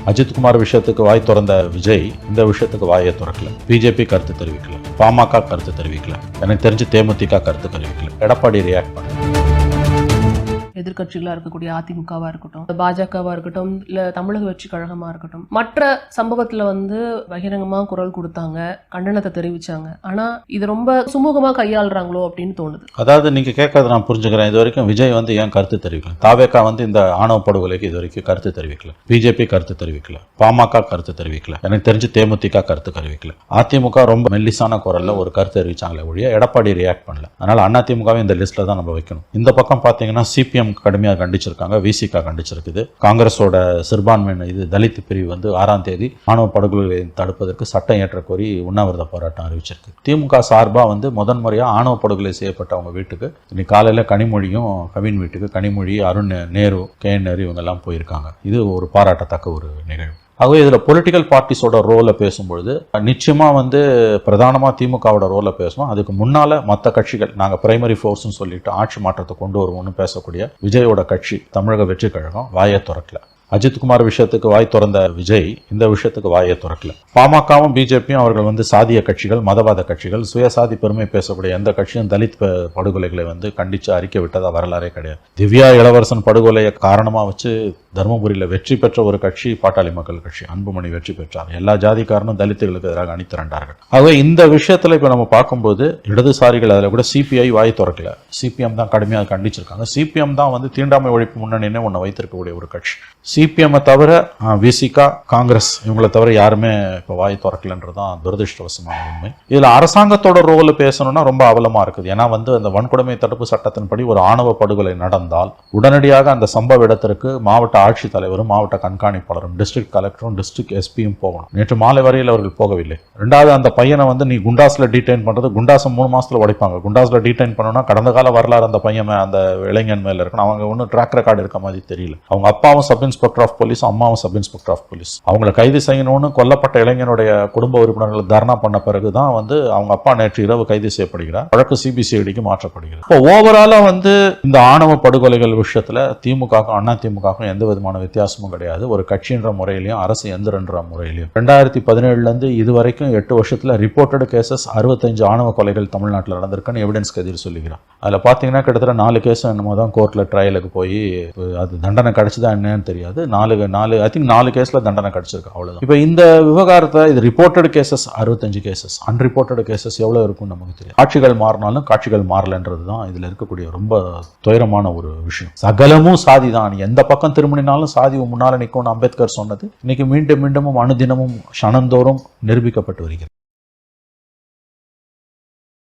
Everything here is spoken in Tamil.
அஜித்குமார் விஷயத்துக்கு வாய் திறந்த விஜய் இந்த விஷயத்துக்கு வாயை திறக்கல. பிஜேபி கருத்து தெரிவிக்கல, பாமக கருத்து தெரிவிக்கல, எனக்கு தெரிஞ்சு தேமுதிக கருத்து தெரிவிக்கல. எடப்பாடி ரியாக்ட் பண்ண எதிர்கட்சிகளா இருக்கக்கூடிய அதிமுகவா இருக்கட்டும், பாஜகவா இருக்கட்டும், இல்ல தமிழக வெற்றி கழகமா இருக்கட்டும், மற்ற சம்பவத்துல பகிரங்கமா குரல் கொடுத்தாங்க, கண்டனத்தை தெரிவிச்சாங்க. ஆனா இது ரொம்ப சுமூகமா கையாளுறாங்களோ அப்படின்னு தோணுது. அதாவது நீங்க கேட்கறது நான் புரிஞ்சுக்கிறேன். இது வரைக்கும் விஜய் ஏன் கருத்து தெரிவிக்கல, தாவேகா இந்த ஆணவ படுகொலைக்கு இது வரைக்கும் கருத்து தெரிவிக்கல, பிஜேபி கருத்து தெரிவிக்கல, பாமக கருத்து தெரிவிக்கல, எனக்கு தெரிஞ்சு தேமுதிக கருத்து தெரிவிக்கல. அதிமுக ரொம்ப மெல்லிசான குரல்ல ஒரு கருத்து தெரிவிச்சாங்களே ஒழிய எடப்பாடி ரியாக்ட் பண்ணல. அதனால அதிமுகவை இந்த லிஸ்ட்ல தான் நம்ம வைக்கணும். இந்த பக்கம் பாத்தீங்கன்னா சிபிஎம் கடுமையாக கண்டிச்சிருக்காங்க, விசிகா கண்டிச்சிருக்குது. காங்கிரஸோட சிறுபான்மையின தலித் பிரிவு 6ஆம் தேதி ஆணவ படுகொலைகளை தடுப்பதற்கு சட்டம் ஏற்ற கோரி உண்ணாவிரத போராட்டம் அறிவிச்சிருக்கு. திமுக சார்பா முதன் முறையா ஆணவ படுகொலை செய்யப்பட்டவங்க வீட்டுக்கு இன்னைக்கு காலையில கனிமொழியும் கவின் வீட்டுக்கு கனிமொழி, அருண் நேரு, கே நேரு இவங்க எல்லாம் போயிருக்காங்க. இது ஒரு பாராட்டத்தக்க ஒரு நிகழ்வு. ஆகவே இதில் பொலிட்டிக்கல் பார்ட்டிஸோட ரோலை பேசும்பொழுது நிச்சயமா பிரதானமாக திமுகவோட ரோலை பேசுவோம். அதுக்கு முன்னால மற்ற கட்சிகள் நாங்கள் பிரைமரி ஃபோர்ஸ்னு சொல்லிட்டு ஆட்சி மாற்றத்தை கொண்டு வருவோம்னு பேசக்கூடிய விஜயோட கட்சி தமிழக வெற்றி கழகம் வாயை திறக்கல. அஜித்குமார் விஷயத்துக்கு வாய் திறந்த விஜய் இந்த விஷயத்துக்கு வாயை திறக்கல. பாமகவும் பிஜேபியும் அவர்கள் சாதிய கட்சிகள், மதவாத கட்சிகள், சுயசாதி பெருமை பேசக்கூடிய எந்த கட்சியும் தலித் படுகொலைகளை கண்டிச்சு அறிக்கை விட்டதா வரலாறே கிடையாது. திவ்யா இளவரசன் படுகொலையை காரணமா வச்சு தருமபுரியில் வெற்றி பெற்ற ஒரு கட்சி பாட்டாளி மக்கள் கட்சி. அன்புமணி வெற்றி பெற்றார். எல்லா ஜாதிக்காரனும் தலித்துகளுக்கு எதிராக அணிதிரண்டார்கள். ஆகவே இந்த விஷயத்துல இப்ப நம்ம பார்க்கும்போது இடதுசாரிகள் அதில் கூட சிபிஐ வாய் திறக்கல, சிபிஎம் தான் கடுமையாக கண்டிச்சிருக்காங்க. சிபிஎம் தான் தீண்டாமை ஒழிப்பு முன்னணின்னு ஒன்று வைத்திருக்கக்கூடிய ஒரு கட்சி. சிபிஎம் தவிர விசிகா, காங்கிரஸ் இவங்களை தவிர யாருமே இப்போ வாய் திறக்கலன்றதான் துரதிருஷ்டவசமான உண்மை. இதுல அரசாங்கத்தோட ரோல் பேசணும்னா ரொம்ப அவலமா இருக்குது. ஏன்னா அந்த வன்கொடுமை தடுப்பு சட்டத்தின்படி ஒரு ஆணவ படுகொலை நடந்தால் உடனடியாக அந்த சம்பவ இடத்திற்கு மாவட்ட ஆட்சித்தலைவரும், மாவட்ட கண்காணிப்பாளரும், டிஸ்ட்ரிக்ட் கலெக்டரும், டிஸ்ட்ரிக்ட் எஸ்பியும் போகணும். நேற்று மாலை வரையில் அவர்கள் போகவில்லை. ரெண்டாவது அந்த பையனை நீ குண்டாஸ்ல டீடைன் பண்றது, குண்டாசம் 3 மாசத்துல உடைப்பாங்க. குண்டாஸ்ல டீடைன் பண்ணணும்னா கடந்த கால வரலாறு அந்த பையன் அந்த இளைஞன் மேல இருக்கணும். அவங்க ஒன்றும் ட்ராக் ரெக்கார்டு இருக்க மாதிரி தெரியல. அவங்க அப்பாவும் சப் இன்ஸ்பெக்டர் ஆஃப் போலீஸ், அம்மாவும் சப் இன்ஸ்பெக்டர் ஆஃப் போலீஸ். அவங்களை கைது செய்யணும்னு கொல்லப்பட்ட இளைஞனுடைய குடும்ப உறுப்பினர்கள் தர்ணா பண்ண பிறகுதான் அவங்க அப்பா நேற்று இரவு கைது செய்யப்படுகிறார். வழக்கு சிபிசிஐடிக்கு மாற்றப்படுகிறது. இப்போ ஓவராலா இந்த ஆணவ படுகொலைகள் விஷயத்துல திமுகவும் அதிமுகவும் எந்த விதமான வித்தியாசமும் கிடையாது. ஒரு கட்சின்ற முறையிலையும் அரசு எந்திரன்ற முறையிலையும் 2017 இதுவரைக்கும் 8 வருஷத்துல ரிப்போர்ட்டட் கேசஸ் 65 ஆணவ கொலைகள் தமிழ்நாட்டில் நடந்திருக்குன்னு எவிடன்ஸ் கதிர் சொல்லிக்கிறான். அதுல பாத்தீங்கன்னா கிட்டத்தட்ட 4 கேஸ் என்னமோ தான் கோர்ட்ல ட்ரையலுக்கு போய் அது தண்டனை கிடைச்சதா என்னன்னு தெரியாது. 4 கேஸ்ல தண்டனை கிடைச்சிருக்கு, அவ்வளவுதான். இப்ப இந்த விவகாரத்தை இது ரிப்போர்ட்டட் கேசஸ் 65 கேசஸ், அன்ரிப்போர்ட்டட் கேசஸ் எவ்வளவு இருக்கும்னு நமக்கு தெரியும். ஆட்சிகள் மாறினாலும் காட்சிகள் மாறலன்றதுதான் இதுல இருக்கக்கூடிய ரொம்ப துயரமான ஒரு விஷயம். சகலமும் சாதி தான், எந்த பக்கம் திரும்பினாலும் சாதி முன்னால நிற்கும்னு அம்பேத்கர் சொன்னது இன்னைக்கு மீண்டும் மீண்டும் அனுதினமும் க்ஷணந்தோறும் நிரூபிக்கப்பட்டு வருகிறது.